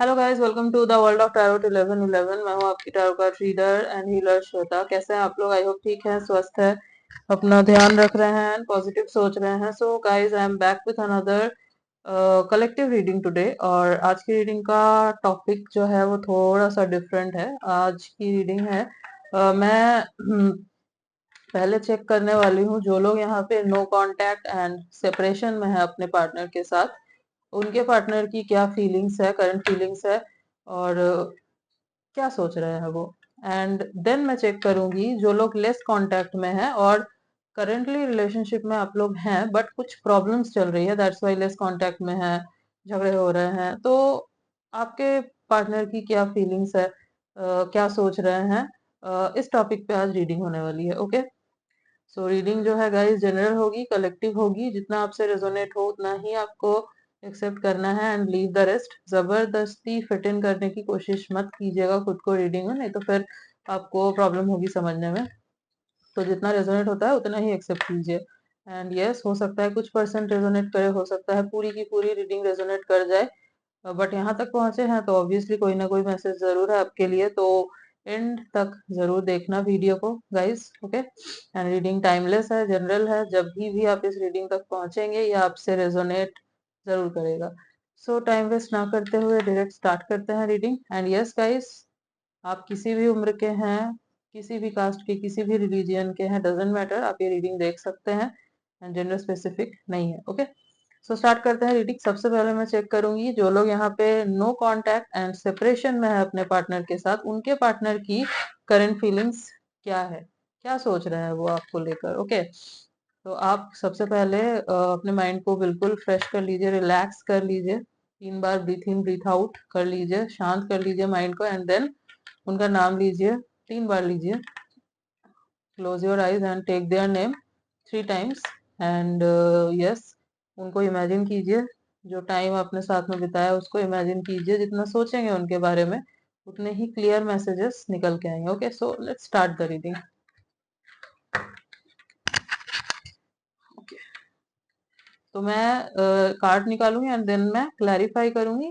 Hello guys, welcome to the world of tarot 1111। मैं हूं आपकी tarot card reader and healer Shweta. कैसे हैं आप लोग? आई होप ठीक है, स्वस्थ है, अपना ध्यान रख रहे हैं, पॉजिटिव सोच रहे हैं। So guys, I am back with another collective reading today. और आज की रीडिंग का टॉपिक जो है वो थोड़ा सा डिफरेंट है। आज की रीडिंग है मैं पहले चेक करने वाली हूँ जो लोग यहाँ पे नो कांटेक्ट एंड सेपरेशन में है अपने पार्टनर के साथ, उनके पार्टनर की क्या फीलिंग्स है, करंट फीलिंग्स है और क्या सोच रहे हैं वो। एंड देन मैं चेक करूंगी जो लोग लेस कांटेक्ट में है और करंटली रिलेशनशिप में आप लोग हैं बट कुछ प्रॉब्लम्स चल रही है, दैट्स वाई लेस कांटेक्ट में है, झगड़े हो रहे हैं। तो आपके पार्टनर की क्या फीलिंग्स है, क्या सोच रहे हैं, इस टॉपिक पे आज रीडिंग होने वाली है। ओके, सो रीडिंग जो है गाइस जनरल होगी, कलेक्टिव होगी। जितना आपसे रेजोनेट हो उतना ही आपको एक्सेप्ट करना है एंड लीव द रेस्ट। जबरदस्ती फिट इन करने की कोशिश मत कीजिएगा खुद को रीडिंग में, नहीं तो फिर आपको प्रॉब्लम होगी समझने में। तो जितना रेजोनेट होता है उतना ही एक्सेप्ट कीजिए। एंड यस, हो सकता है कुछ परसेंट रेजोनेट करे, हो सकता है पूरी की पूरी रीडिंग रेजोनेट कर जाए। बट यहाँ तक पहुंचे हैं तो ऑब्वियसली कोई ना कोई मैसेज जरूर है आपके लिए। तो एंड तक जरूर देखना वीडियो को guys. Okay, and reading timeless है, जनरल है। जब भी आप इस रीडिंग तक पहुंचेंगे ये आपसे रेजोनेट जरूर करेगा। सो टाइम वेस्ट ना करते हुए डायरेक्ट स्टार्ट करते हैं रीडिंग। एंड यस गाइस, आप किसी भी उम्र के हैं, किसी भी कास्ट के, किसी भी रिलीजियन के हैं, डजेंट मैटर, आप ये रीडिंग देख सकते हैं एंड जेंडर स्पेसिफिक नहीं है। ओके, सो स्टार्ट करते हैं रीडिंग। सबसे पहले मैं चेक करूंगी जो लोग यहाँ पे नो कांटेक्ट एंड सेपरेशन में है अपने पार्टनर के साथ, उनके पार्टनर की करंट फीलिंग्स क्या है, क्या सोच रहे हैं वो आपको लेकर। ओके, तो आप सबसे पहले अपने माइंड को बिल्कुल फ्रेश कर लीजिए, रिलैक्स कर लीजिए। 3 बार ब्रीथ इन ब्रीथ आउट कर लीजिए, शांत कर लीजिए माइंड को। एंड देन उनका नाम लीजिए, 3 बार लीजिए। Close your eyes and take their name 3 times. And yes, उनको इमेजिन कीजिए, जो टाइम आपने साथ में बिताया उसको इमेजिन कीजिए। जितना सोचेंगे उनके बारे में उतने ही क्लियर मैसेजेस निकल के आएंगे। Okay, so let's start the reading. तो मैं कार्ड निकालूंगी एंड देन मैं क्लैरिफाई करूंगी।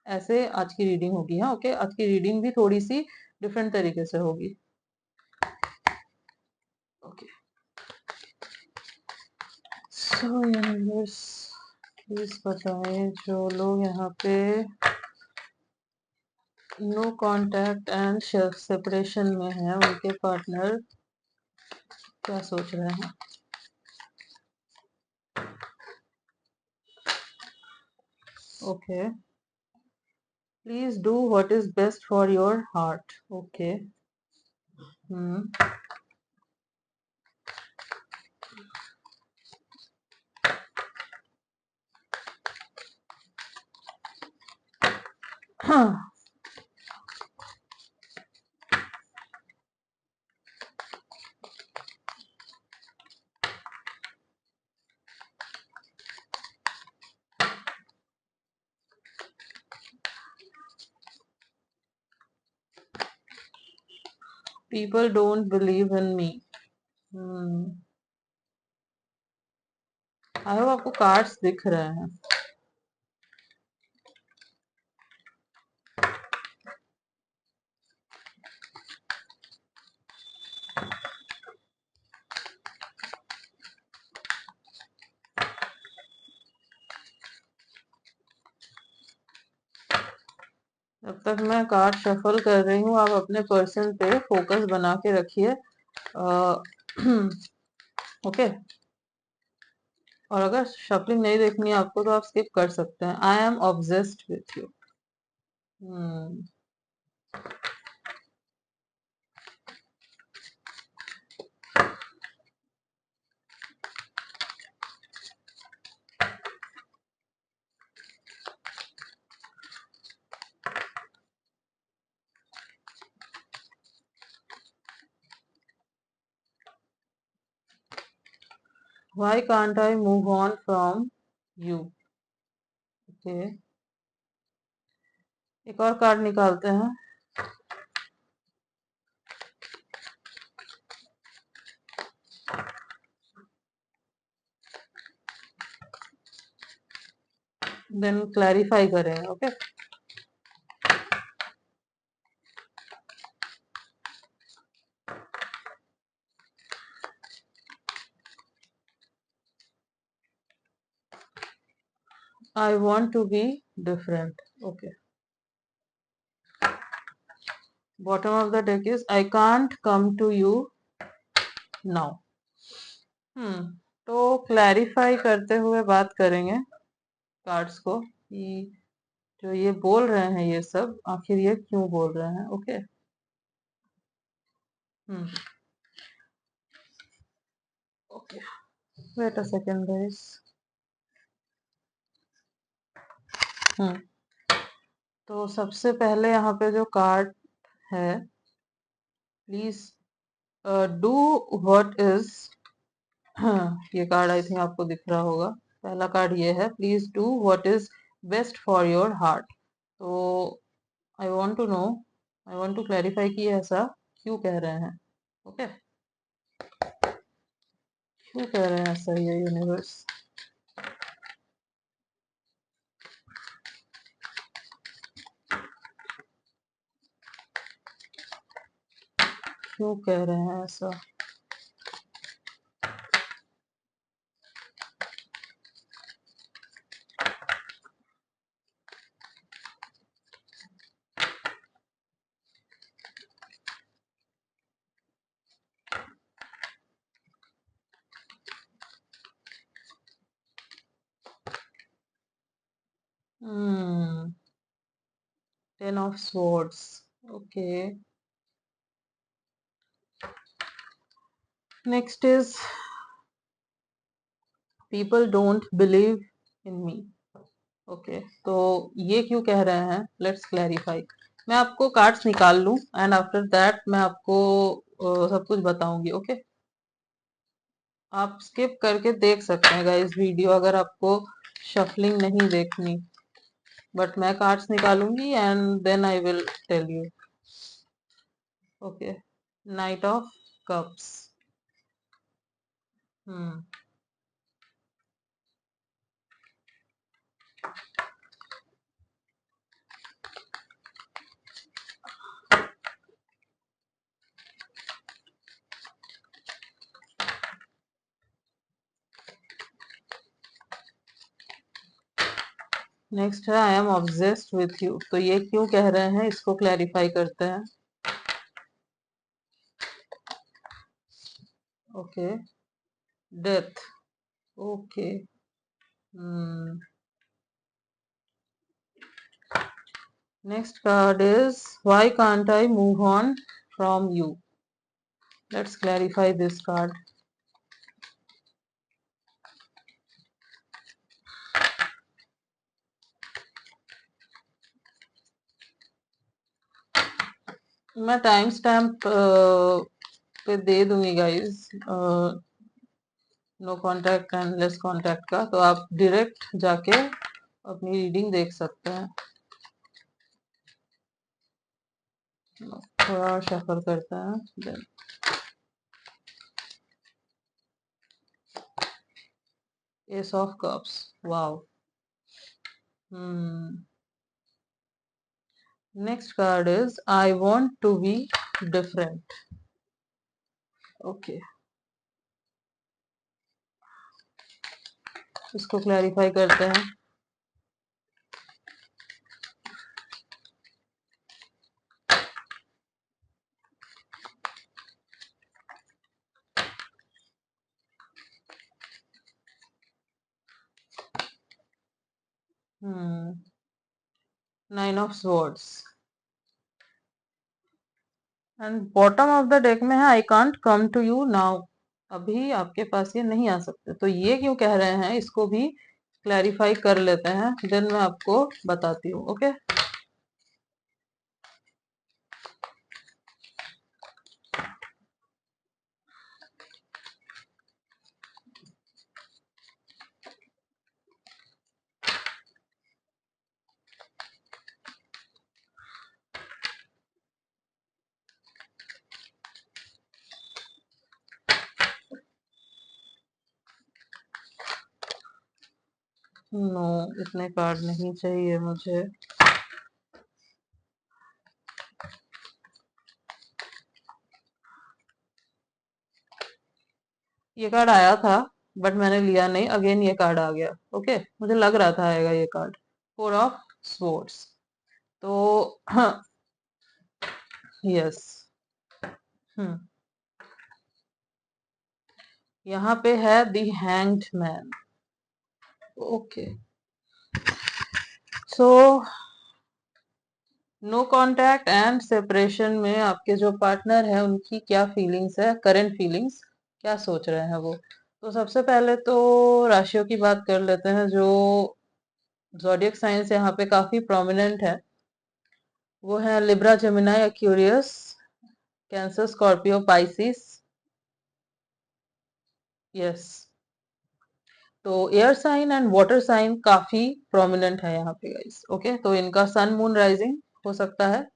ऐसे आज की रीडिंग होगी। हाँ, ओके, आज की रीडिंग भी थोड़ी सी डिफरेंट तरीके से होगी। ओके, सो यूनिवर्स प्लीज बताएं जो लोग यहाँ पे नो कांटेक्ट एंड सेपरेशन में है, उनके पार्टनर क्या सोच रहे हैं। Okay, please do what is best for your heart. Okay, people don't believe in me. I hope आपको कार्ड्स दिख रहे हैं। जब तक मैं कार्ड शफल कर रही हूँ आप अपने पर्सन पे फोकस बना के रखिए। ओके, और अगर शफलिंग नहीं देखनी है आपको तो आप स्किप कर सकते हैं। आई am obsessed with you. Why can't I move on from you. Okay, एक और कार्ड निकालते हैं। देन क्लैरिफाई करें। Okay, I want to be different. Okay. Bottom of the deck is I can't come to you now. तो clarify करते हुए बात करेंगे कार्ड्स को कि जो ये बोल रहे हैं ये सब आखिर ये क्यों बोल रहे हैं. Okay. Okay. Wait a second guys. तो सबसे पहले यहाँ पे जो कार्ड है, प्लीज डू व्हाट इज. ये कार्ड आई थिंक आपको दिख रहा होगा. पहला कार्ड ये है, please do what is best for your heart. तो I want to know, I want to clarify कि ऐसा क्यों कह रहे हैं. ओके. क्यों कह रहे हैं ऐसा ये यूनिवर्स. क्यों कह रहे हैं ऐसा. Hmm. Ten of Swords. Okay. Next is people don't believe in me. Okay. तो ये क्यों कह रहे हैं, लेट्स क्लैरिफाई. मैं आपको कार्ड्स निकाल लूं एंड आफ्टर दैट मैं आपको सब कुछ बताऊंगी. ओके. आप स्किप करके देख सकते हैं गाइस वीडियो अगर आपको शफलिंग नहीं देखनी. बट मैं कार्ड्स निकालूंगी and then I will tell you. Okay. Knight of cups. Hmm. Next है I am obsessed with you. तो ये क्यों कह रहे हैं इसको क्लैरिफाई करते हैं. Okay. Death. Okay. Next card is why can't I move on from you. Let's clarify this card. मैं टाइम स्टैम्प पे दे दूंगी guys, no contact and less contact का. तो आप डायरेक्ट जाके अपनी रीडिंग देख सकते हैं. थोड़ा शफल करते हैं. Ace of cups. Wow. Next card is I want to be different. Okay. इसको क्लैरिफाई करते हैं. Nine of swords. And bottom of the deck में है I can't come to you now. अभी आपके पास ये नहीं आ सकते. तो ये क्यों कह रहे हैं इसको भी क्लैरिफाई कर लेते हैं, देन मैं आपको बताती हूँ. ओके. नो, इतने कार्ड नहीं चाहिए मुझे. ये कार्ड आया था बट मैंने लिया नहीं, अगेन ये कार्ड आ गया। ओके, मुझे लग रहा था आएगा ये कार्ड, 4 ऑफ स्वॉर्ड्स। तो हाँ, यस, हम्म, यहाँ पे है the hanged man. Okay, so no contact and separation में आपके जो पार्टनर है उनकी क्या फीलिंग्स है, करंट फीलिंग्स, क्या सोच रहे हैं वो। तो सबसे पहले तो राशियों की बात कर लेते हैं जो ज़ोडिएक साइंस यहाँ पे काफी प्रोमिनेंट है। वो है Libra, Gemini, Aquarius, Cancer, Scorpio, Pisces. Yes, तो air sign and water sign काफी प्रोमिनेंट है यहाँ पे गाइस। ओके, तो इनका सन मून राइजिंग हो सकता है।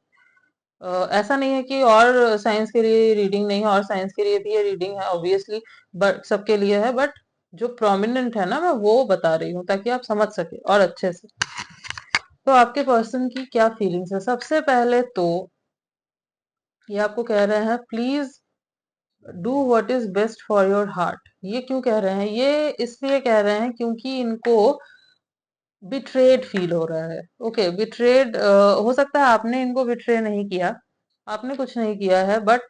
ऐसा नहीं है कि और साइंस के लिए रीडिंग नहीं है, और साइंस के लिए भी ये रीडिंग है ऑब्वियसली, बट सबके लिए है, बट जो प्रोमिनेंट है ना, मैं वो बता रही हूँ ताकि आप समझ सके और अच्छे से। तो आपके पर्सन की क्या फीलिंग्स है, सबसे पहले तो ये आपको कह रहे हैं please do what is best for your heart. ये क्यों कह रहे हैं, ये इसलिए कह रहे हैं क्योंकि इनको बिट्रेड फील हो रहा है। ओके, बिट्रेड हो सकता है आपने इनको बिट्रे नहीं किया, आपने कुछ नहीं किया है, बट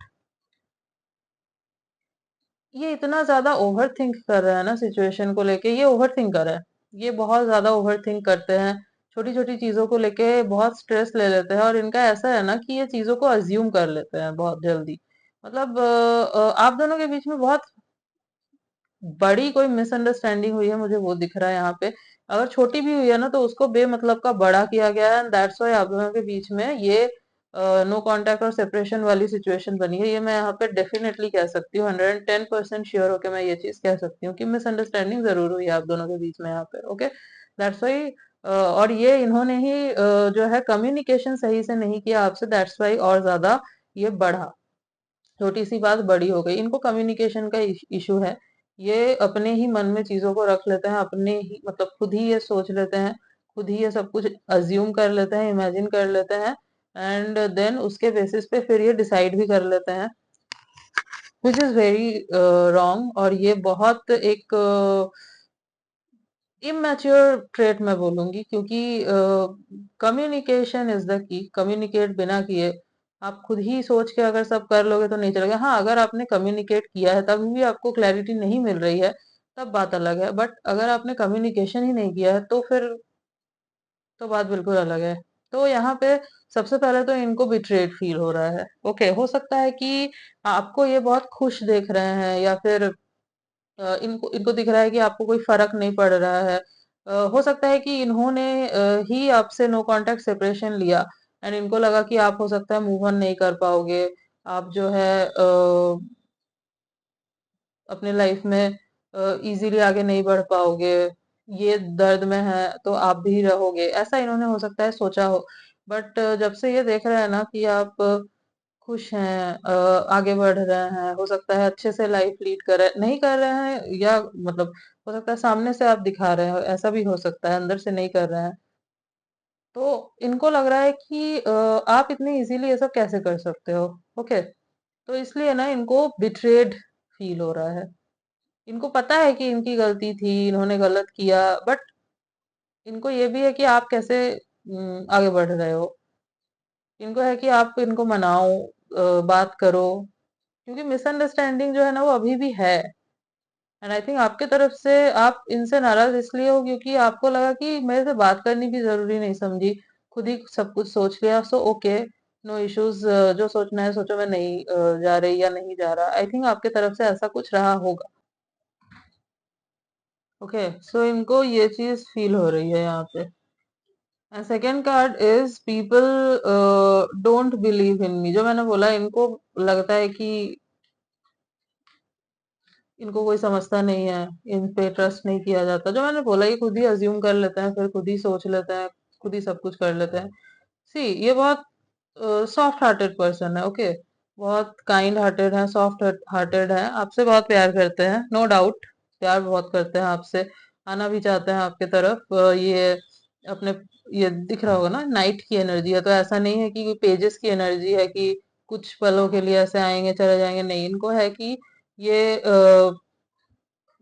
ये इतना ज्यादा ओवर थिंक कर रहा है ना सिचुएशन को लेके, ये ओवर थिंकर है। ये बहुत ज्यादा ओवर थिंक करते हैं, छोटी छोटी चीजों को लेके बहुत स्ट्रेस ले लेते हैं, और इनका ऐसा है ना कि ये चीजों को अज्यूम कर लेते हैं बहुत जल्दी। मतलब आप दोनों के बीच में बहुत बड़ी कोई मिसअंडरस्टैंडिंग हुई है, मुझे वो दिख रहा है यहाँ पे। अगर छोटी भी हुई है ना, तो उसको बेमतलब का बड़ा किया गया है, दैट्स व्हाई आप दोनों के बीच में ये नो कांटेक्ट और सेपरेशन वाली सिचुएशन बनी है। ये मैं यहाँ पे डेफिनेटली कह सकती हूँ, 110% श्योर होकर मैं ये चीज कह सकती हूँ कि मिसअंडरस्टैंडिंग जरूर हुई है आप दोनों के बीच में यहाँ पे। ओके, दैट्स व्हाई, और ये इन्होंने ही जो है कम्युनिकेशन सही से नहीं किया आपसे, दैट्स व्हाई और ज्यादा ये बढ़ा, छोटी सी बात बड़ी हो गई। इनको कम्युनिकेशन का इशू है, ये अपने ही मन में चीजों को रख लेते हैं, अपने ही मतलब खुद ही ये सोच लेते हैं, खुद ही ये सब कुछ अज्यूम कर लेते हैं, इमेजिन कर लेते हैं, एंड देन उसके बेसिस पे फिर ये डिसाइड भी कर लेते हैं, विच इज वेरी रॉन्ग। और ये बहुत एक इमेच्योर ट्रेट मैं बोलूंगी, क्योंकि communication is the key. Communicate बिना किए आप खुद ही सोच के अगर सब कर लोगे तो नहीं चलेगा। हाँ, अगर आपने कम्युनिकेट किया है तभी भी आपको क्लैरिटी नहीं मिल रही है, तब बात अलग है, बट अगर आपने कम्युनिकेशन ही नहीं किया है तो फिर तो बात बिल्कुल अलग है। तो यहाँ पे सबसे पहले तो इनको बिट्रेड फील हो रहा है। ओके, हो सकता है कि आपको ये बहुत खुश देख रहे हैं, या फिर इनको इनको दिख रहा है कि आपको कोई फर्क नहीं पड़ रहा है। हो सकता है कि इन्होंने ही आपसे नो कांटेक्ट सेपरेशन लिया, एंड इनको लगा कि आप हो सकता है मूव ऑन नहीं कर पाओगे, आप जो है अपने लाइफ में इजीली आगे नहीं बढ़ पाओगे, ये दर्द में है तो आप भी रहोगे, ऐसा इन्होंने हो सकता है सोचा हो। बट जब से ये देख रहे हैं ना कि आप खुश हैं, आगे बढ़ रहे हैं, हो सकता है अच्छे से लाइफ लीड कर रहे नहीं कर रहे हैं, या मतलब हो सकता है सामने से आप दिखा रहे हो, ऐसा भी हो सकता है अंदर से नहीं कर रहे हैं। तो इनको लग रहा है कि आप इतनी इजीली ये सब कैसे कर सकते हो। ओके, तो इसलिए ना इनको बिट्रेड फील हो रहा है। इनको पता है कि इनकी गलती थी, इन्होंने गलत किया, बट इनको ये भी है कि आप कैसे आगे बढ़ रहे हो। इनको है कि आप इनको मनाओ, बात करो, क्योंकि मिसअंडरस्टैंडिंग जो है ना वो अभी भी है। एंड आई थिंक आपके तरफ से आप इनसे नाराज इसलिए हो क्योंकि आपको लगा कि मेरे से बात करनी भी जरूरी नहीं समझी, खुद ही सब कुछ सोच लिया, सो ओके, नो इश्यूज, जो सोचना है सोचो, मैं नहीं जा रही या नहीं जा रहा। आई थिंक आपके तरफ से ऐसा कुछ रहा होगा। ओके, सो इनको ये चीज फील हो रही है यहाँ पे। And second card is people don't believe in me. जो मैंने बोला, इनको लगता है कि इनको कोई समझता नहीं है, इन पे ट्रस्ट नहीं किया जाता। जो मैंने बोला, ये खुद ही अज्यूम कर लेते हैं, फिर खुद ही सोच लेते हैं, खुद ही सब कुछ कर लेते हैं। सी, ये बहुत सॉफ्ट हार्टेड पर्सन है। ओके, बहुत काइंड हार्टेड है, सॉफ्ट हार्टेड है, आपसे बहुत प्यार करते हैं, नो डाउट, प्यार बहुत करते हैं आपसे, आना भी चाहते हैं आपके तरफ। ये अपने, ये दिख रहा होगा ना, नाइट की एनर्जी है, तो ऐसा नहीं है कि पेजेस की एनर्जी है कि कुछ पलों के लिए ऐसे आएंगे चले जाएंगे, नहीं, इनको है कि ये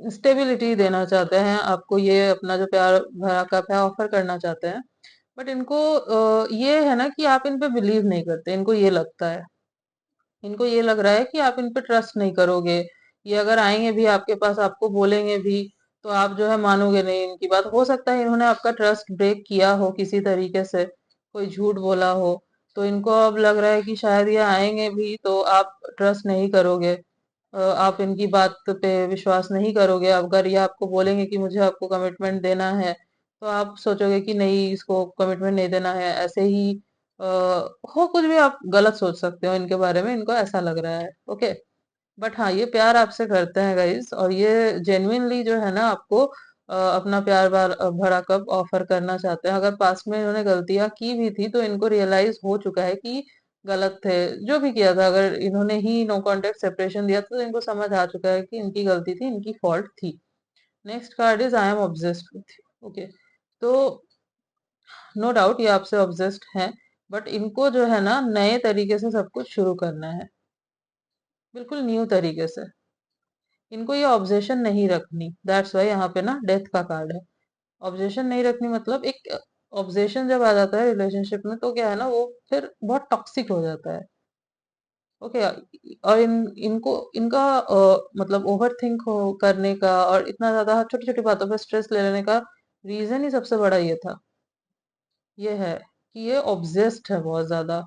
स्टेबिलिटी देना चाहते हैं आपको, ये अपना जो प्यार भरा कप है ऑफर करना चाहते हैं। बट इनको ये है ना कि आप इन पे बिलीव नहीं करते, इनको ये लगता है, इनको ये लग रहा है कि आप इन पे ट्रस्ट नहीं करोगे। ये अगर आएंगे भी आपके पास, आपको बोलेंगे भी, तो आप जो है मानोगे नहीं इनकी बात। हो सकता है इन्होंने आपका ट्रस्ट ब्रेक किया हो किसी तरीके से, कोई झूठ बोला हो, तो इनको अब लग रहा है कि शायद ये आएंगे भी तो आप ट्रस्ट नहीं करोगे, आप इनकी बात पे विश्वास नहीं करोगे। अगर ये आपको बोलेंगे कि मुझे आपको कमिटमेंट देना है, तो आप सोचोगे कि नहीं, इसको कमिटमेंट नहीं देना है, ऐसे ही आ, हो कुछ भी, आप गलत सोच सकते हो इनके बारे में, इनको ऐसा लग रहा है। ओके, बट हाँ, ये प्यार आपसे करते हैं गाइस, और ये जेन्युइनली जो है ना आपको अपना प्यार भरा कब ऑफर करना चाहते हैं। अगर पास्ट में इन्होंने गलतियां की भी थी तो इनको रियलाइज हो चुका है कि गलत थे जो भी किया था। अगर इन्होंने ही नो कांटेक्ट सेपरेशन दिया था तो इनको समझ आ चुका है कि इनकी गलती थी, इनकी फॉल्ट थी। Next card is I am obsessed with you. Okay, तो नो डाउट ये आपसे ऑब्सेस्ड हैं, बट इनको जो है ना नए तरीके से सब कुछ शुरू करना है, बिल्कुल न्यू तरीके से। इनको ये ऑब्जेशन नहीं रखनी, दैट्स वाई यहाँ पे ना डेथ का कार्ड है। ऑब्जेशन नहीं रखनी मतलब, एक ऑब्जेशन जब आ जाता है रिलेशनशिप में तो क्या है ना, वो फिर बहुत टॉक्सिक हो जाता है। ओके, और इनको इनका मतलब ओवर थिंक हो करने का और इतना ज्यादा छोटी छोटी बातों पे स्ट्रेस ले लेने का रीजन ही सबसे बड़ा ये था, ये है कि ये ऑब्जेस्ड है बहुत ज्यादा।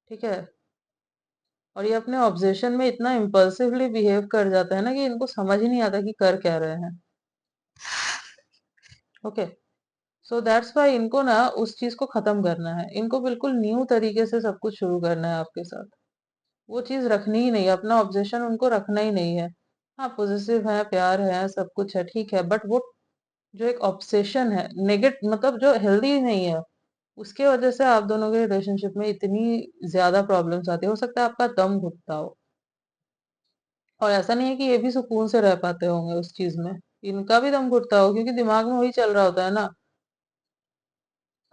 ठीक है, और ये अपने ऑब्जेशन में इतना इम्पल्सिवली बिहेव कर जाता है ना कि इनको समझ ही नहीं आता कि कर क्या रहे हैं। ओके, सो दैट्स वाई इनको ना उस चीज को खत्म करना है, इनको बिल्कुल न्यू तरीके से सब कुछ शुरू करना है आपके साथ। वो चीज रखनी ही नहीं है, अपना ऑब्जेशन उनको रखना ही नहीं है। हाँ, पॉजिटिव है, प्यार है, सब कुछ है, ठीक है, बट वो जो एक ऑब्सेशन है नेगेट मतलब जो हेल्दी नहीं है, उसके वजह से आप दोनों के रिलेशनशिप में इतनी ज्यादा प्रॉब्लम्स आती है। हो सकता है आपका दम घुटता हो, और ऐसा नहीं है कि ये भी सुकून से रह पाते होंगे उस चीज में, इनका भी दम घुटता हो, क्योंकि दिमाग में वही चल रहा होता है ना।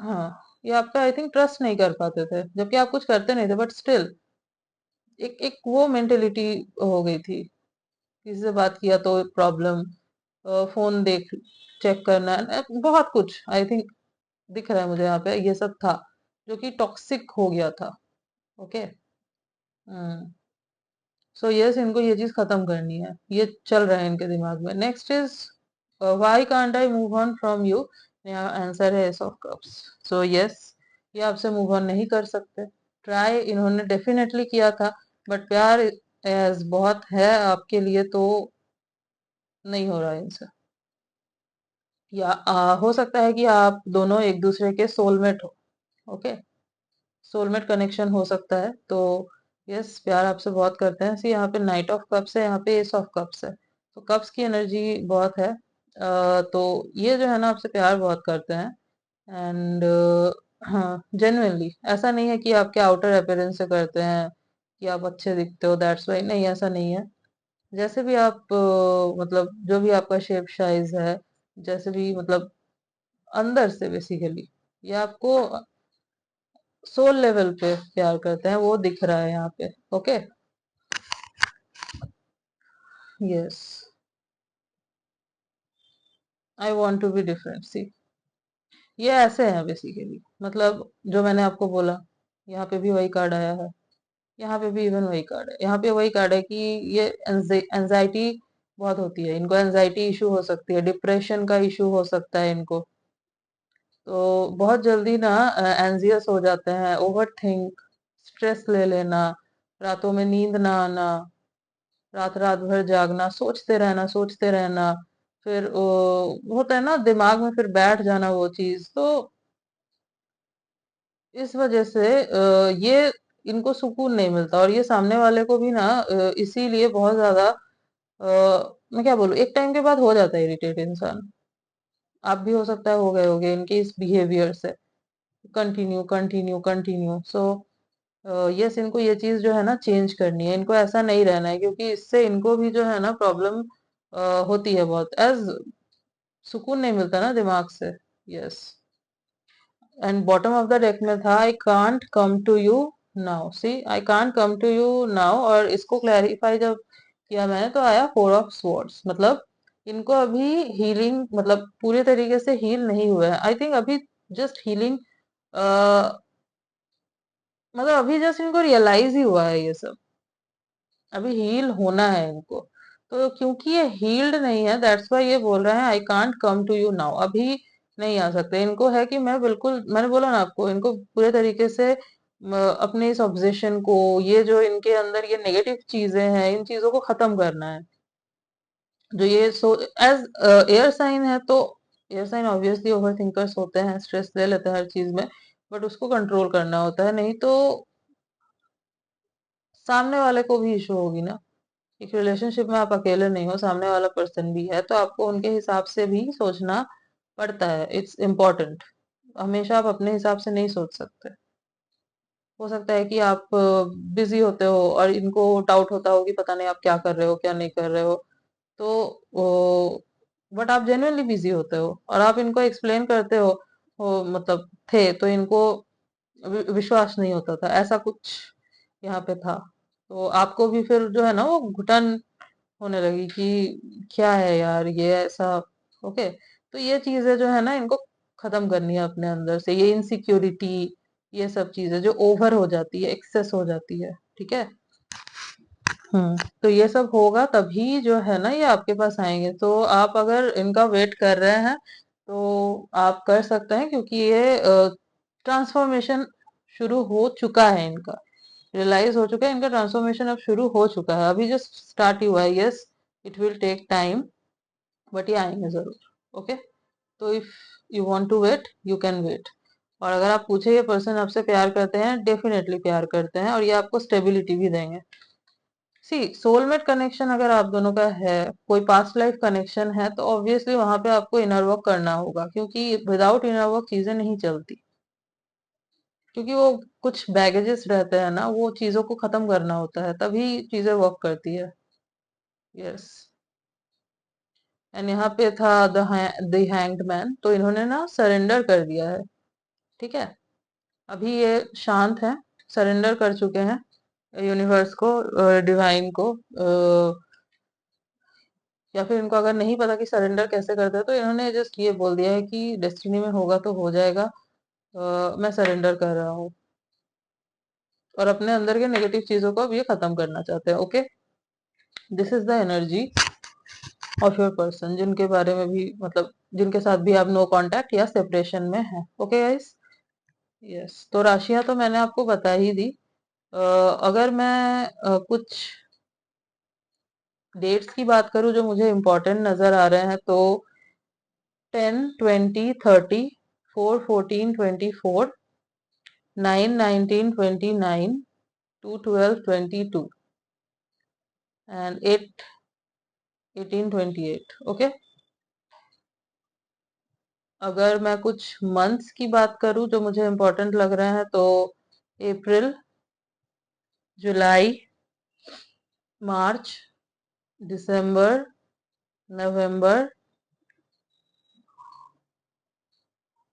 हाँ, ये आप पे आई थिंक ट्रस्ट नहीं कर पाते थे, जबकि आप कुछ करते नहीं थे, बट स्टिल एक एक वो मेंटेलिटी हो गई थी, किसी से बात किया तो प्रॉब्लम, फोन देख चेक करना, बहुत कुछ आई थिंक दिख रहा है मुझे यहाँ पे, ये सब था जो कि टॉक्सिक हो गया था। ओके, हम्म, सो यस, इनको ये चीज खत्म करनी है, ये चल रहा है इनके दिमाग में। Next is why can't I move on from you. Answer है ace of cups. So yes, ये आपसे मूव ऑन नहीं कर सकते। ट्राई इन्होंने डेफिनेटली किया था, बट प्यार एज बहुत है आपके लिए तो नहीं हो रहा है इनसे। या हो सकता है कि आप दोनों एक दूसरे के सोलमेट हो। ओके, सोलमेट कनेक्शन हो सकता है। तो यस, प्यार आपसे बहुत करते हैं। सी, यहाँ पे नाइट ऑफ कप्स है, यहाँ पे एस ऑफ कप्स है, तो कप्स की एनर्जी बहुत है। तो ये जो है ना आपसे प्यार बहुत करते हैं, एंड हाँ, जेन्युइनली ऐसा नहीं है कि आपके आउटर अपीयरेंस से करते हैं कि आप अच्छे दिखते हो दैट्स वाई, नहीं, ऐसा नहीं है। जैसे भी आप मतलब जो भी आपका शेप साइज है, जैसे भी मतलब अंदर से बेसिकली ये आपको सोल लेवल पे प्यार करते हैं, वो दिख रहा है यहाँ पे। Okay, yes, I want to be different. See, ये ऐसे हैं बेसिकली, मतलब जो मैंने आपको बोला, यहाँ पे भी वही कार्ड आया है, यहाँ पे भी इवन वही कार्ड है, यहाँ पे वही कार्ड है कि ये एंजाइटी बहुत होती है इनको, एंजाइटी इशू हो सकती है, डिप्रेशन का इशू हो सकता है इनको। तो बहुत जल्दी ना एंजियस हो जाते हैं, ओवर थिंक, स्ट्रेस ले लेना, रातों में नींद ना आना, रात रात भर जागना, सोचते रहना सोचते रहना, फिर होता है ना दिमाग में फिर बैठ जाना वो चीज। तो इस वजह से ये इनको सुकून नहीं मिलता, और ये सामने वाले को भी ना इसीलिए बहुत ज्यादा मैं क्या बोलूं, एक टाइम के बाद हो जाता है इरिटेट इंसान। आप भी हो सकता है हो गए होगे इनके इस बिहेवियर से, continue continue continue. So yes, इनको ये चीज जो है ना चेंज करनी है, इनको ऐसा नहीं रहना है, क्योंकि इससे इनको भी जो है ना प्रॉब्लम होती है बहुत, एज सुकून नहीं मिलता ना दिमाग से। Yes, and bottom of the deck में था I can't come to you now. See, I can't come to you now, और इसको क्लैरिफाई जब किया मैंने तो आया 4 ऑफ स्वॉर्ड्स, मतलब इनको अभी हीलिंग, मतलब पूरे तरीके से हील नहीं हुए हैं। आई थिंक अभी जस्ट हीलिंग, मतलब अभी जस्ट इनको रियलाइज ही हुआ है ये सब, अभी हील होना है इनको। तो क्योंकि ये हील्ड नहीं है, दैट्स वाई ये बोल रहे हैं I can't come to you now, अभी नहीं आ सकते। इनको है कि मैं बिल्कुल, मैंने बोला ना आपको, इनको पूरे तरीके से अपने इस ऑब्जेशन को, ये जो इनके अंदर ये नेगेटिव चीजें हैं, इन चीजों को खत्म करना है। जो ये सो एज एयर साइन है, तो air sign obviously over thinkers होते हैं, स्ट्रेस ले लेते हैं हर चीज में, बट उसको कंट्रोल करना होता है, नहीं तो सामने वाले को भी इशू होगी ना। एक रिलेशनशिप में आप अकेले नहीं हो, सामने वाला पर्सन भी है, तो आपको उनके हिसाब से भी सोचना पड़ता है। It's important. हमेशा आप अपने हिसाब से नहीं सोच सकते। हो सकता है कि आप बिजी होते हो और इनको डाउट होता हो कि पता नहीं आप क्या कर रहे हो, क्या नहीं कर रहे हो, तो बट आप जेन्युइनली बिजी होते हो और आप इनको एक्सप्लेन करते हो मतलब थे, तो इनको विश्वास नहीं होता था, ऐसा कुछ यहाँ पे था। तो आपको भी फिर जो है ना वो घुटन होने लगी कि क्या है यार ये ऐसा। ओके, तो ये चीजें जो है ना इनको खत्म करनी है अपने अंदर से, ये इनसिक्योरिटी, ये सब चीजें जो ओवर हो जाती है, एक्सेस हो जाती है, ठीक है। तो ये सब होगा तभी जो है ना ये आपके पास आएंगे। तो आप अगर इनका वेट कर रहे हैं तो आप कर सकते हैं, क्योंकि ये ट्रांसफॉर्मेशन शुरू हो चुका है इनका, रियलाइज हो चुका है, इनका ट्रांसफॉर्मेशन अब शुरू हो चुका है, अभी जस्ट स्टार्ट ही हुआ है। Yes, it will take time, but ये आएंगे जरूर। ओके, तो if you want to wait you can wait. और अगर आप पूछे ये पर्सन आपसे प्यार करते हैं, डेफिनेटली प्यार करते हैं, और ये आपको स्टेबिलिटी भी देंगे। सी, सोलमेट कनेक्शन अगर आप दोनों का है, कोई पास्ट लाइफ कनेक्शन है, तो ऑब्वियसली वहां पे आपको इनर वर्क करना होगा, क्योंकि विदाउट इनर वर्क चीजें नहीं चलती। क्योंकि वो कुछ बैगेजेस रहते हैं ना, वो चीजों को खत्म करना होता है, तभी चीजें वर्क करती है। यस, एंड यहाँ पे था द हैंग्ड मैन, तो इन्होंने ना सरेंडर कर दिया है, ठीक है। अभी ये शांत है, सरेंडर कर चुके हैं यूनिवर्स को, डिवाइन को, या फिर इनको अगर नहीं पता कि सरेंडर कैसे करते हैं, तो इन्होंने जस्ट ये बोल दिया है कि डेस्टिनी में होगा तो हो जाएगा, मैं सरेंडर कर रहा हूँ, और अपने अंदर के नेगेटिव चीजों को अब ये खत्म करना चाहते हैं। Okay, this is the energy of your person, जिनके बारे में भी, मतलब जिनके साथ भी आप नो कांटेक्ट या सेपरेशन में है। ओके गाइस, यस, तो राशियां तो मैंने आपको बता ही दी। अगर मैं कुछ डेट्स की बात करूं जो मुझे इम्पोर्टेंट नजर आ रहे हैं, तो 10, 20, 30, 4, 14, 24, 9, 19, 29, 2, 12, 22 एंड 8, 18, 28। ओके, अगर मैं कुछ मंथ्स की बात करूं जो मुझे इम्पोर्टेंट लग रहे हैं, तो अप्रैल, जुलाई, मार्च, दिसंबर, नवंबर,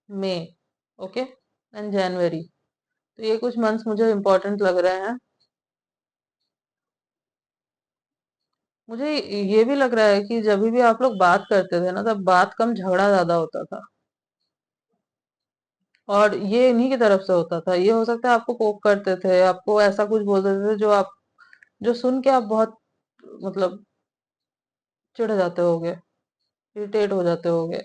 मई, ओके, एंड जनवरी। तो ये कुछ मंथ्स मुझे इम्पोर्टेंट लग रहे हैं। मुझे ये भी लग रहा है कि जब भी आप लोग बात करते थे ना, तब बात कम झगड़ा ज्यादा होता था, और ये इन्हीं की तरफ से होता था। ये हो सकता है आपको पोक करते थे, आपको ऐसा कुछ बोल देते थे जो आप, जो सुन के आप बहुत, मतलब चिढ़ जाते होगे, इरिटेट हो जाते होगे।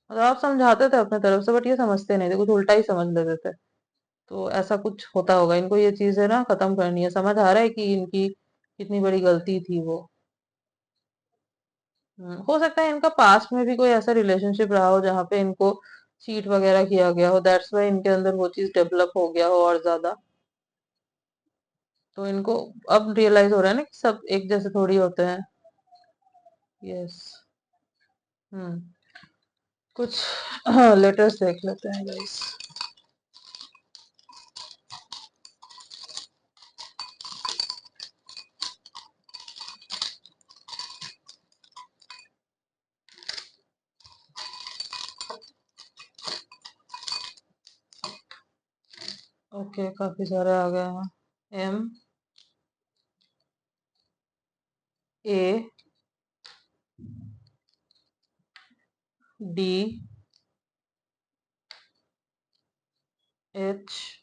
मतलब आप समझाते थे अपने तरफ से, बट ये समझते नहीं थे, कुछ उल्टा ही समझ लेते थे। तो ऐसा कुछ होता होगा, इनको ये चीजें ना खत्म करनी है। समझ आ रहा है कि इनकी कितनी बड़ी गलती थी वो। हो सकता है इनका पास्ट में भी कोई ऐसा रिलेशनशिप रहा हो जहाँ पे इनको चीट वगैरह किया गया हो, दैट्स वाई इनके अंदर वो चीज डेवलप हो गया हो और ज्यादा। तो इनको अब रियलाइज हो रहा है ना कि सब एक जैसे थोड़ी होते हैं। यस। हम्म कुछ लेटर्स देख लेते हैं गाइस। ओके, काफी सारे आ गए हैं। M, A D H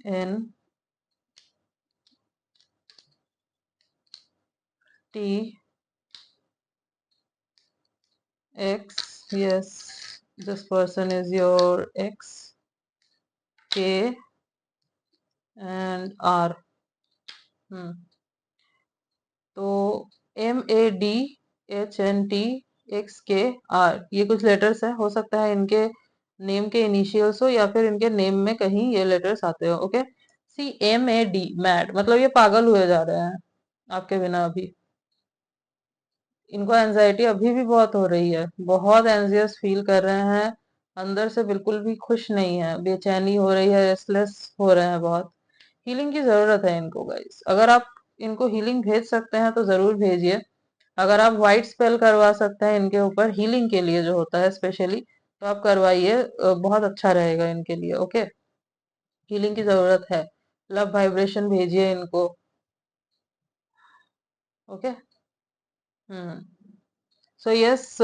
N T X. Yes, this person is your X. K and R. hmm. तो MADHNTXKR ये कुछ लेटर्स है, हो सकता है इनके नेम के इनिशियल्स हो या फिर इनके नेम में कहीं ये लेटर्स आते हो। ओके, CMAD, मैड, मतलब ये पागल हुए जा रहे हैं आपके बिना। अभी इनको एंजाइटी अभी भी बहुत हो रही है, बहुत एंजियस फील कर रहे हैं, अंदर से बिल्कुल भी खुश नहीं है, बेचैनी हो रही है, रेस्टलेस हो रहे हैं बहुत। हीलिंग की जरूरत है इनको गाइस। अगर आप इनको हीलिंग भेज सकते हैं तो जरूर भेजिए। अगर आप व्हाइट स्पेल करवा सकते हैं इनके ऊपर हीलिंग के लिए जो होता है स्पेशली, तो आप करवाइए, बहुत अच्छा रहेगा इनके लिए। ओके, हीलिंग की जरूरत है। लव वाइब्रेशन भेजिए इनको। ओके। सो यस,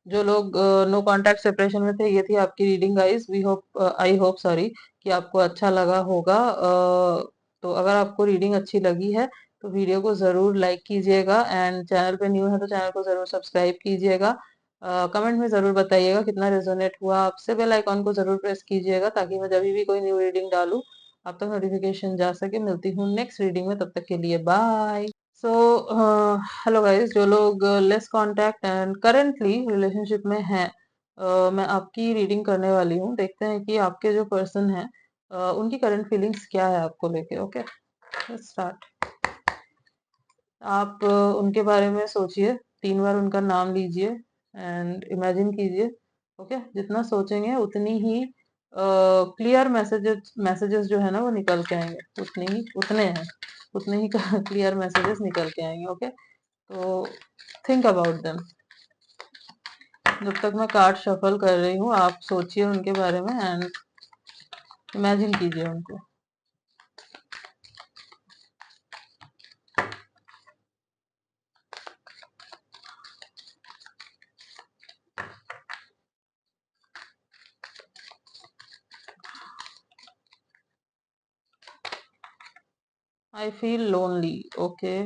जो लोग नो कांटेक्ट सेपरेशन में थे, ये थी आपकी reading guys. We hope, I hope sorry, कि आपको अच्छा लगा होगा। तो अगर आपको रीडिंग अच्छी लगी है तो वीडियो को जरूर लाइक कीजिएगा, एंड चैनल पे न्यू है तो चैनल को जरूर सब्सक्राइब कीजिएगा। कमेंट में जरूर बताइएगा कितना रेजोनेट हुआ आपसे। बेल आइकॉन को जरूर प्रेस कीजिएगा ताकि मैं जब भी कोई न्यू रीडिंग डालूं आप तक नोटिफिकेशन जा सके। मिलती हूँ नेक्स्ट रीडिंग में, तब तक के लिए बाय। सो हेलो गाइस, जो लोग less contact and currently relationship में हैं, मैं आपकी रीडिंग करने वाली हूँ। देखते हैं कि आपके जो पर्सन है, उनकी करंट फीलिंग्स क्या है आपको लेके। Okay, let's start. आप उनके बारे में सोचिए, 3 बार उनका नाम लीजिए एंड इमेजिन कीजिए। ओके, जितना सोचेंगे उतनी ही क्लियर मैसेजेस जो है ना वो निकल के आएंगे, उतने ही क्लियर मैसेजेस निकल के आएंगे। ओके, तो थिंक अबाउट देम। जब तक मैं कार्ड शफल कर रही हूँ आप सोचिए उनके बारे में एंड इमेजिन कीजिए उनको। I feel lonely. Okay,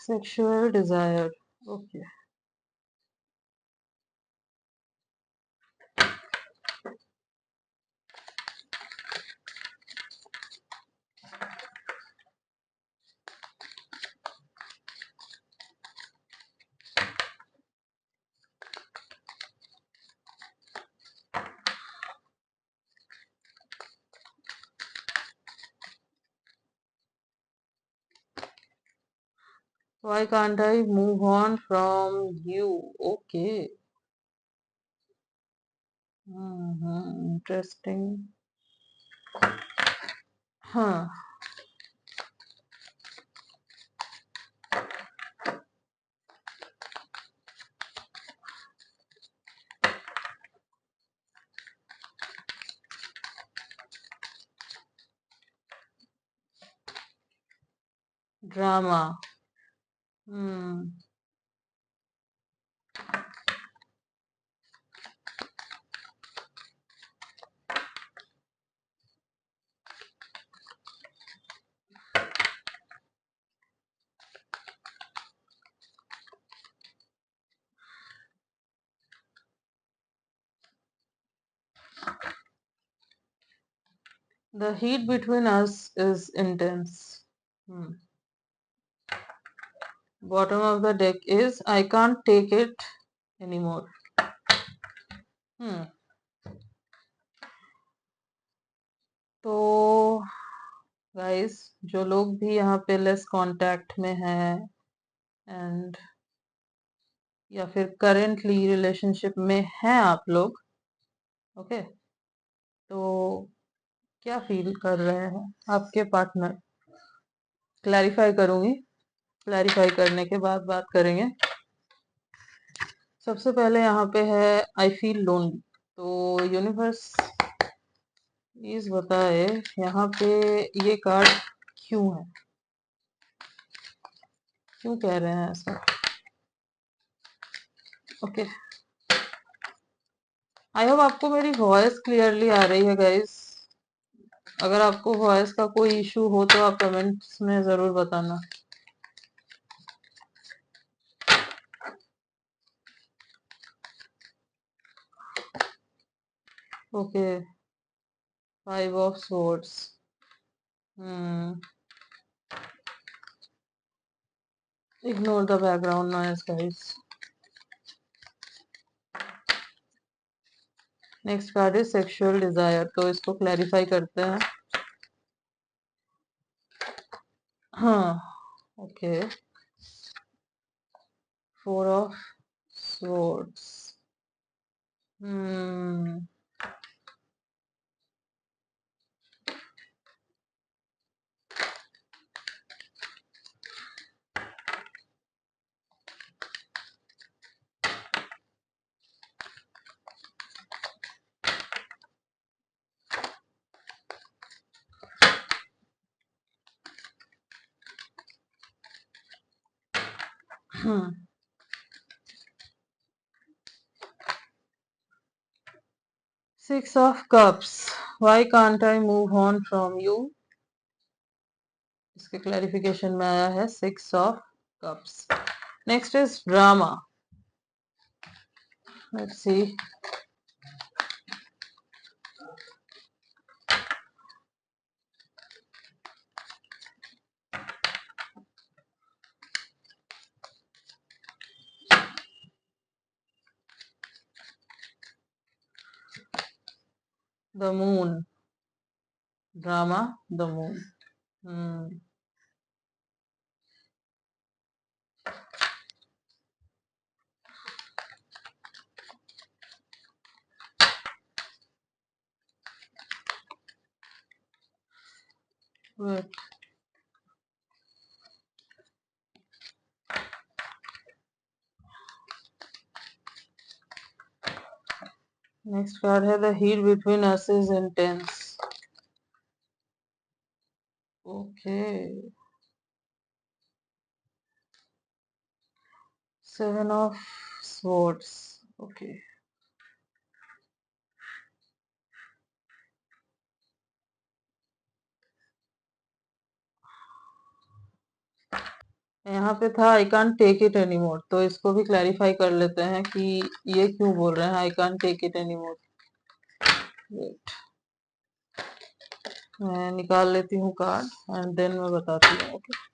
sexual desire. Okay, why can't I move on from you? Okay, interesting। हाँ, drama. Hmm The heat between us is intense. Hmm. Bottom of the deck is I can't take it anymore. Hmm. तो guys, जो लोग भी यहाँ पे less contact में हैं and या फिर करेंटली रिलेशनशिप में हैं आप लोग, ओके, तो क्या फील कर रहे हैं आपके पार्टनर? क्लैरिफाई करूंगी, क्लैरिफाई करने के बाद बात करेंगे। सबसे पहले यहाँ पे है आई फील लोनली। तो यूनिवर्स प्लीज बताए यहाँ पे ये कार्ड क्यों है, क्यों कह रहे हैं ऐसा? ओके, आई होप आपको मेरी वॉइस क्लियरली आ रही है गाइस। अगर आपको वॉइस का कोई इशू हो तो आप कमेंट्स में जरूर बताना। Okay, 5 of swords. Hmm, ignore the background noise guys. Next card is sexual desire, तो इसको क्लैरिफाई करते हैं। हाँ, okay, 4 of swords. Hmm, hmm, 6 of cups, why can't I move on from you? इसके क्लैरिफिकेशन में आया है 6 of cups. Next is drama. Let's see. The moon, drama, the moon. Hmm, wait, next card है the heat between us is intense. Okay, 7 of swords. Okay, यहाँ पे था I can't take it anymore, तो इसको भी clarify कर लेते हैं कि ये क्यों बोल रहे हैं I can't take it anymore. Wait, मैं निकाल लेती हूँ कार्ड एंड देन मैं बताती हूँ। Okay,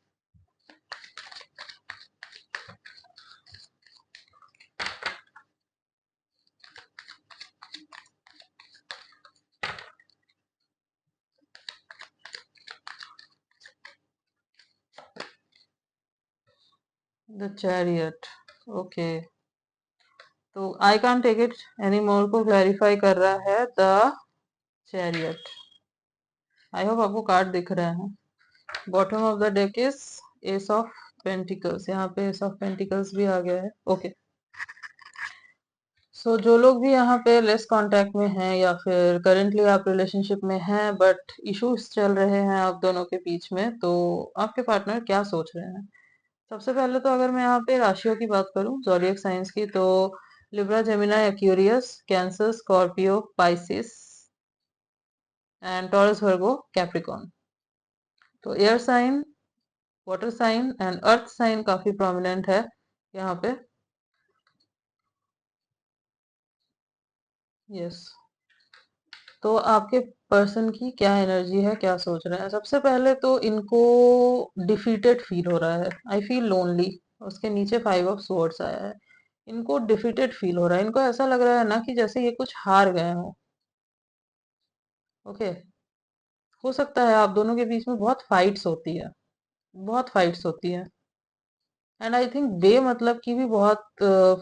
the chariot. ओके, तो I can't take it anymore को क्लैरिफाई कर रहा है द चैरियट। आई होप आपको कार्ड दिख रहे हैं। Bottom of the deck is ace of pentacles, यहाँ पे एस ऑफ पेंटिकल्स भी आ गया है। ओके, सो जो लोग भी यहाँ पे लेस कांटेक्ट में हैं या फिर करेंटली आप रिलेशनशिप में हैं बट इश्यूज चल रहे हैं आप दोनों के बीच में, तो आपके पार्टनर क्या सोच रहे हैं? सबसे पहले तो अगर मैं यहाँ पे राशियों की बात करूं, ज़ोडिएक साइंस की, तो Libra, Gemini, Aquarius, Cancer, Scorpio, Pisces and Taurus, Virgo, Capricorn. तो air sign, water sign and earth sign काफी प्रोमिनेंट है यहाँ पे। यस, तो आपके पर्सन की क्या एनर्जी है, क्या सोच रहे हैं? सबसे पहले तो इनको डिफीटेड फील हो रहा है, आई फील लोनली। उसके नीचे 5 ऑफ स्वॉर्ड्स आया है। इनको डिफीटेड फील हो रहा है, इनको ऐसा लग रहा है ना कि जैसे ये कुछ हार गए हो। ओके, हो सकता है आप दोनों के बीच में बहुत फाइट्स होती है, बहुत फाइट्स होती है। एंड आई थिंक मतलब की भी बहुत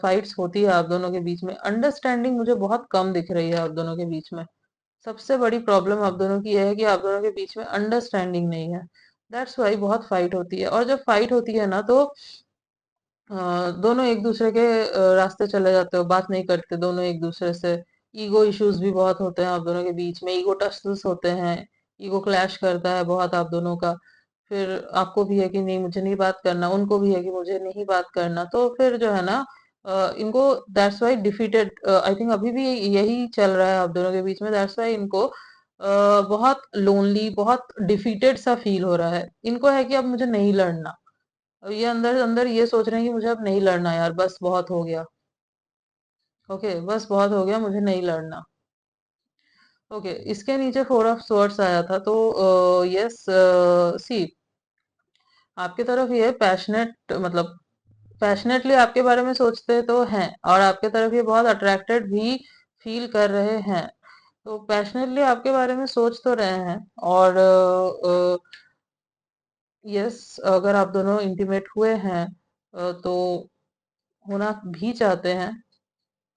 फाइट्स होती है आप दोनों के बीच में। अंडरस्टैंडिंग मुझे बहुत कम दिख रही है आप दोनों के बीच में। सबसे बड़ी प्रॉब्लम आप दोनों की यह है कि आप दोनों के बीच में अंडरस्टैंडिंग नहीं है। दैट्स वाई बहुत फाइट होती है। और जब फाइट होती है ना तो दोनों एक दूसरे के रास्ते चले जाते हो, बात नहीं करते दोनों एक दूसरे से। ईगो इश्यूज भी बहुत होते हैं आप दोनों के बीच में, ईगो टस्टल्स होते हैं, ईगो क्लैश करता है बहुत आप दोनों का। फिर आपको भी है कि नहीं मुझे नहीं बात करना, उनको भी है कि मुझे नहीं बात करना, तो फिर जो है ना इनको that's why defeated, I think अभी भी यही चल रहा है आप दोनों के बीच में। दैट्स वाई इनको बहुत लोनली, बहुत डिफीटेड सा फील हो रहा है। इनको है कि अब मुझे नहीं लड़ना। अब ये अंदर अंदर ये सोच रहे हैं कि मुझे अब नहीं लड़ना यार, बस बहुत हो गया। ओके, बस बहुत हो गया, मुझे नहीं लड़ना। ओके, इसके नीचे फोर ऑफ स्वॉर्ड्स आया था, तो यस सी, आपकी तरफ ये पैशनेट, मतलब पैशनेटली आपके बारे में सोचते तो हैं, और आपके तरफ ये बहुत अट्रैक्टेड भी फील कर रहे हैं। तो पैशनेटली आपके बारे में सोच तो रहे हैं। और यस, अगर आप दोनों इंटीमेट हुए हैं तो होना भी चाहते हैं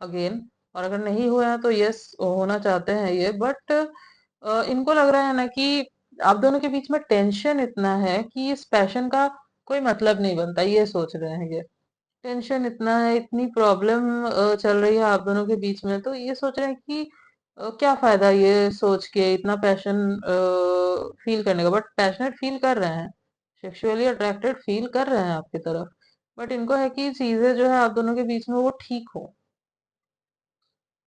अगेन। और अगर नहीं हुए हैं तो यस होना चाहते हैं ये, बट इनको लग रहा है ना कि आप दोनों के बीच में टेंशन इतना है कि इस पैशन का कोई मतलब नहीं बनता, ये सोच रहे हैं ये। टेंशन इतना है, इतनी प्रॉब्लम चल रही है आप दोनों के बीच में, तो ये सोच रहे हैं कि क्या फायदा ये सोच के इतना पैशन फील करने का। बट पैशनेट फील कर रहे हैं, सेक्सुअली अट्रैक्टेड फील कर रहे हैं आपकी तरफ। बट इनको है कि चीजें जो है आप दोनों के बीच में वो ठीक हो।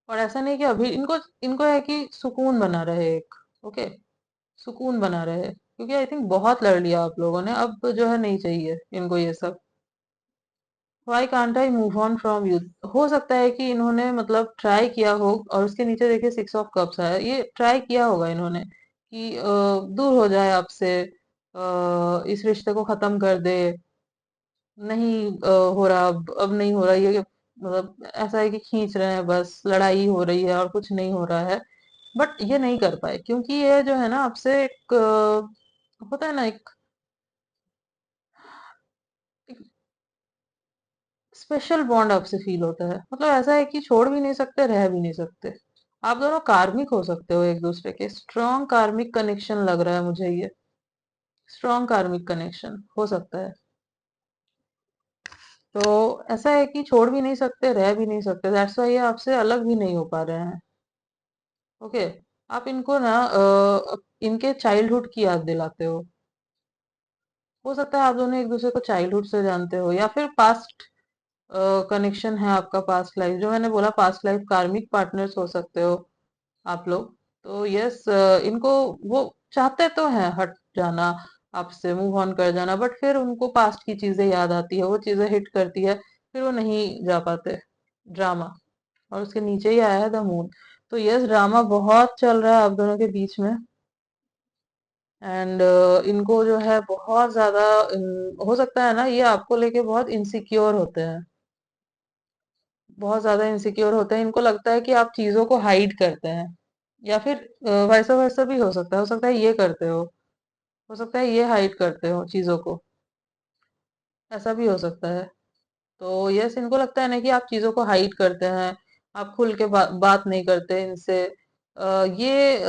और ऐसा नहीं कि अभी इनको इनको है कि सुकून बना रहे एक। ओके, सुकून बना रहे, क्योंकि आई थिंक बहुत लड़ लिया आप लोगों ने, अब जो है नहीं चाहिए इनको ये सब। Why can't I move on from you. हो सकता है कि इन्होंने मतलब ट्राई किया हो, और उसके नीचे देखिए सिक्स ऑफ कप्स है, ये ट्राई किया होगा इन्होंने कि दूर हो जाए आपसे, इस रिश्ते को खत्म कर दे। नहीं हो रहा, अब नहीं हो रहा ये, मतलब ऐसा है कि खींच रहे हैं, बस लड़ाई हो रही है और कुछ नहीं हो रहा है। बट ये नहीं कर पाए, क्योंकि ये जो है ना आपसे एक होता है ना, एक स्पेशल बॉन्ड आपसे फील होता है। मतलब ऐसा है कि छोड़ भी नहीं सकते, रह भी नहीं सकते। आप दोनों कार्मिक हो सकते हो एक दूसरे के, स्ट्रॉन्ग कार्मिक कनेक्शन लग रहा है मुझे ये। स्ट्रॉन्ग कार्मिक कनेक्शन हो सकता है। तो ऐसा है कि छोड़ भी नहीं सकते, रह भी नहीं सकते, दैट्स वाई ये आपसे अलग भी नहीं हो पा रहे हैं। ओके, आप इनको ना इनके चाइल्डहुड की याद दिलाते हो सकता है आप दोनों एक दूसरे को चाइल्डहुड से जानते हो, या फिर पास्ट कनेक्शन है आपका, पास्ट लाइफ, जो मैंने बोला पास्ट लाइफ कार्मिक पार्टनर्स हो सकते हो आप लोग। तो यस, इनको वो चाहते तो हैं हट जाना, आपसे मूव ऑन कर जाना, बट फिर उनको पास्ट की चीजें याद आती है, वो चीजें हिट करती है, फिर वो नहीं जा पाते। ड्रामा, और उसके नीचे ही आया है द मून। तो यस, ड्रामा बहुत चल रहा है आप दोनों के बीच में। एंड इनको जो है बहुत ज्यादा हो सकता है ना, ये आपको लेके बहुत इनसिक्योर होते हैं, बहुत ज्यादा इनसिक्योर होते हैं। इनको लगता है कि आप चीजों को हाइड करते हैं, या फिर वैसा वैसा भी हो सकता है ये करते हो सकता है ये हाइड करते हो चीजों को, ऐसा भी हो सकता है। तो यस, इनको लगता है ना कि आप चीजों को हाइड करते हैं, आप खुल के बात नहीं करते इनसे। ये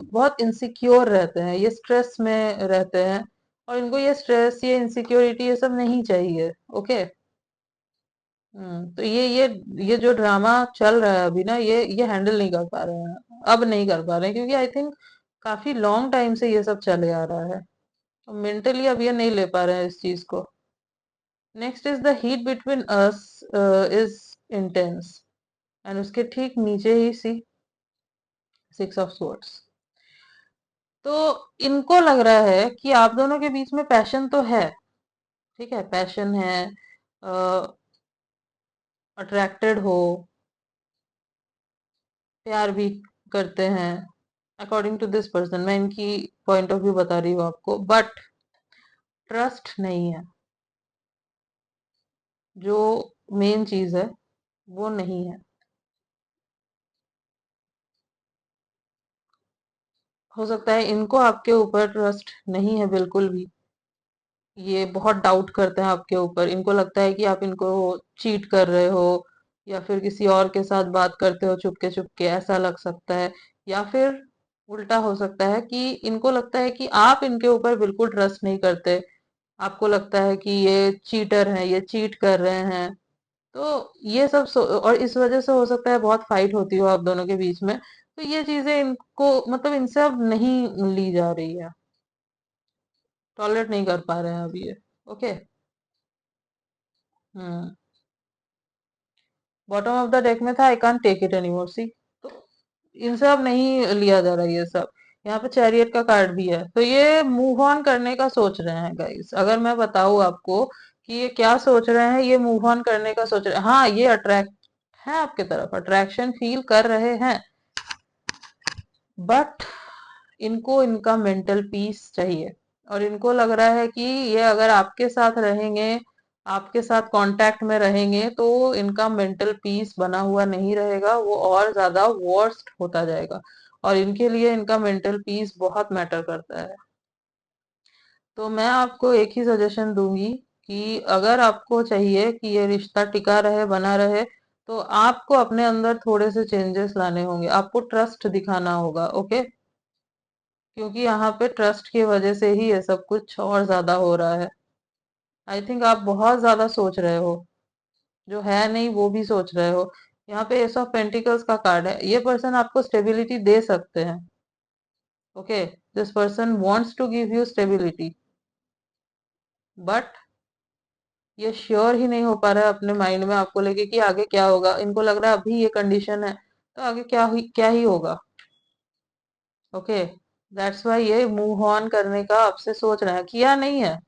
बहुत इनसिक्योर रहते हैं, ये स्ट्रेस में रहते हैं, और इनको ये स्ट्रेस, ये इनसिक्योरिटी, ये सब नहीं चाहिए। ओके। तो ये जो ड्रामा चल रहा है अभी ना, ये हैंडल नहीं कर पा रहे हैं, अब नहीं कर पा रहे हैं, क्योंकि आई थिंक काफी लॉन्ग टाइम से ये सब चले आ रहा है। तो मेंटली अब ये नहीं ले पा रहे हैं इस चीज को। Next is the heat between us is intense, and उसके ठीक नीचे ही सी सिक्स ऑफ स्वॉर्ड्स। तो इनको लग रहा है कि आप दोनों के बीच में पैशन तो है, ठीक है, पैशन है, अट्रैक्टेड हो, प्यार भी करते हैं, अकॉर्डिंग टू दिस पर्सन, मैं इनकी पॉइंट ऑफ व्यू बता रही हूँ आपको, बट ट्रस्ट नहीं है, जो मेन चीज है वो नहीं है। हो सकता है इनको आपके ऊपर ट्रस्ट नहीं है बिल्कुल भी, ये बहुत डाउट करते हैं आपके ऊपर, इनको लगता है कि आप इनको चीट कर रहे हो या फिर किसी और के साथ बात करते हो चुपके चुपके, ऐसा लग सकता है। या फिर उल्टा हो सकता है कि इनको लगता है कि आप इनके ऊपर बिल्कुल ट्रस्ट नहीं करते, आपको लगता है कि ये चीटर हैं, ये चीट कर रहे हैं। तो ये सब और इस वजह से हो सकता है बहुत फाइट होती हो आप दोनों के बीच में। तो ये चीजें इनको मतलब इनसे अब नहीं ली जा रही है, टॉलरेट नहीं कर पा रहे हैं अभी ये। Okay. Hmm. Bottom of the deck में था I can't take it anymore, see. तो इनसे अब नहीं लिया जा रहा है ये सब। यहाँ पे चैरियट का कार्ड भी है, तो ये मूव ऑन करने का सोच रहे हैं गाइस। अगर मैं बताऊँ आपको कि ये क्या सोच रहे हैं, ये मूव ऑन करने का सोच रहे हैं। हाँ, ये अट्रैक्ट है आपके तरफ, अट्रैक्शन फील कर रहे हैं, बट इनको इनका मेंटल पीस चाहिए। और इनको लग रहा है कि ये अगर आपके साथ रहेंगे, आपके साथ कांटेक्ट में रहेंगे, तो इनका मेंटल पीस बना हुआ नहीं रहेगा, वो और ज्यादा वर्स्ट होता जाएगा। और इनके लिए इनका मेंटल पीस बहुत मैटर करता है। तो मैं आपको एक ही सजेशन दूंगी कि अगर आपको चाहिए कि ये रिश्ता टिका रहे, बना रहे, तो आपको अपने अंदर थोड़े से चेंजेस लाने होंगे, आपको ट्रस्ट दिखाना होगा। ओके। क्योंकि यहाँ पे ट्रस्ट की वजह से ही ये सब कुछ और ज्यादा हो रहा है। आई थिंक आप बहुत ज्यादा सोच रहे हो, जो है नहीं वो भी सोच रहे हो। यहाँ पे एस ऑफ पेंटिकल्स का कार्ड है, ये पर्सन आपको स्टेबिलिटी दे सकते हैं। Okay. This person wants to give you stability, but ये श्योर ही नहीं हो पा रहा है अपने माइंड में आपको लेके कि आगे क्या होगा। इनको लग रहा है अभी ये कंडीशन है तो आगे क्या ही होगा। ओके। दैट्स वाई ये मूव ऑन करने का आपसे सोच रहे हैं, किया नहीं है।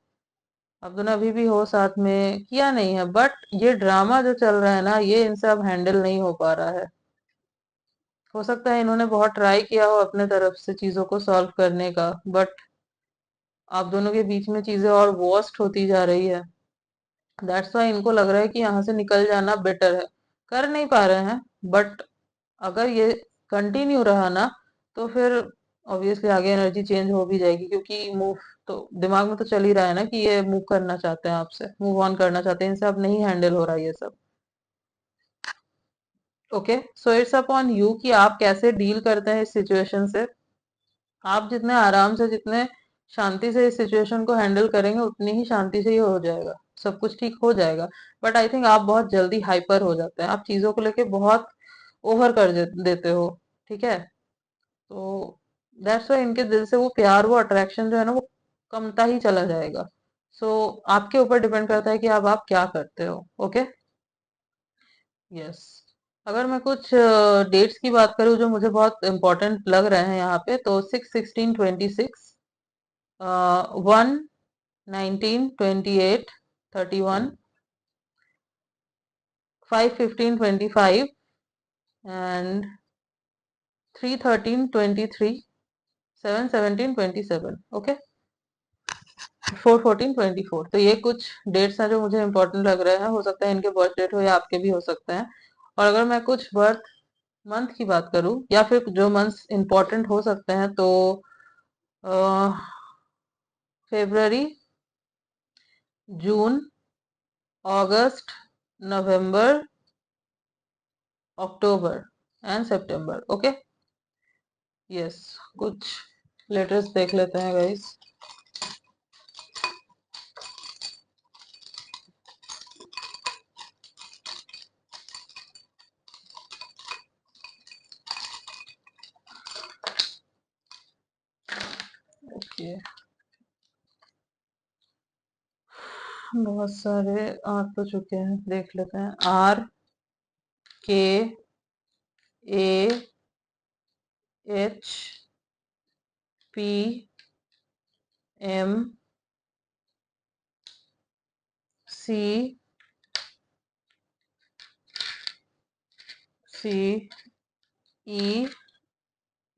आप दोनों अभी भी हो साथ में, किया नहीं है, बट ये ड्रामा जो चल रहा है ना, ये इनसे अब हैंडल नहीं हो पा रहा है। हो सकता है इन्होंने बहुत ट्राई किया हो अपने तरफ से चीजों को सॉल्व करने का, बट आप दोनों के बीच में चीजें और वर्स्ट होती जा रही है। दैट्स वाई इनको लग रहा है कि यहाँ से निकल जाना बेटर है। कर नहीं पा रहे हैं, बट अगर ये कंटिन्यू रहा ना, तो फिर ऑब्वियसली आगे एनर्जी चेंज हो भी जाएगी, क्योंकि मूव तो दिमाग में तो चल ही रहा है ना कि ये मूव करना चाहते हैं आपसे, मूव ऑन करना चाहते हैं, इनसे अब नहीं हैंडल हो रहा है ये सब। Okay. So it's upon you कि आप कैसे डील करते हैं इस सिचुएशन से। आप जितने आराम से, जितने शांति से इस सिचुएशन को हैंडल करेंगे, उतनी ही शांति से ही हो जाएगा, सब कुछ ठीक हो जाएगा। बट आई थिंक आप बहुत जल्दी हाइपर हो जाते हैं, आप चीजों को लेके बहुत ओवर कर देते हो। ठीक है। तो दैट्स वाई इनके दिल से वो प्यार, वो अट्रैक्शन जो है ना, वो कमता ही चला जाएगा। सो आपके ऊपर डिपेंड करता है कि अब आप क्या करते हो। ओके। यस। अगर मैं कुछ डेट्स की बात करूँ जो मुझे बहुत इंपॉर्टेंट लग रहे हैं यहाँ पे, तो 6/16/26, 1/19/28, 31, 5/15/25 एंड 3/13/23, 7/17/27। ओके। 4/14/24। तो ये कुछ डेट्स हैं जो मुझे इंपॉर्टेंट लग रहे हैं। हो सकता है इनके बर्थ डेट हो या आपके भी हो सकते हैं। और अगर मैं कुछ बर्थ मंथ की बात करूं या फिर जो मंथ्स इंपॉर्टेंट हो सकते हैं, तो February, June, August, November, October and September. Okay. Yes. कुछ लेटर्स देख लेते हैं गाइस। ओके। बहुत सारे आ तो चुके हैं, देख लेते हैं। RKHPMCE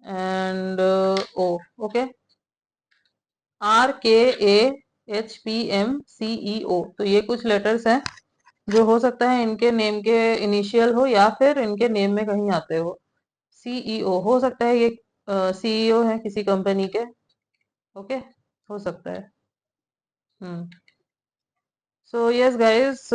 and O। Okay. RKAHPMCEO, तो ये कुछ लेटर्स हैं जो हो सकता है इनके नेम के इनिशियल हो या फिर इनके नेम में कहीं आते हो। सीईओ हो सकता है ये सीईओ हैं किसी कंपनी के। ओके, हो सकता है। Hmm. So yes guys,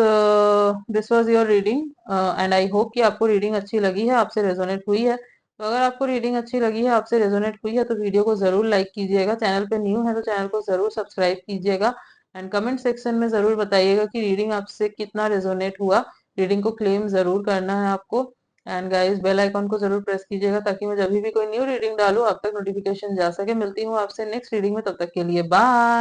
this was your reading and I hope कि आपको रीडिंग अच्छी लगी है, आपसे रेजोनेट हुई है। तो अगर आपको रीडिंग अच्छी लगी है, आपसे रेजोनेट हुई है, तो वीडियो को जरूर लाइक कीजिएगा। चैनल पे न्यू है तो चैनल को जरूर सब्सक्राइब कीजिएगा एंड कमेंट सेक्शन में जरूर बताइएगा कि रीडिंग आपसे कितना रेजोनेट हुआ। रीडिंग को क्लेम जरूर करना है आपको। एंड गाइस, बेल आइकॉन को जरूर प्रेस कीजिएगा ताकि मैं जब भी कोई न्यू रीडिंग डालूं आप तक नोटिफिकेशन जा सके। मिलती हूँ आपसे नेक्स्ट रीडिंग में, तब तक के लिए बाय।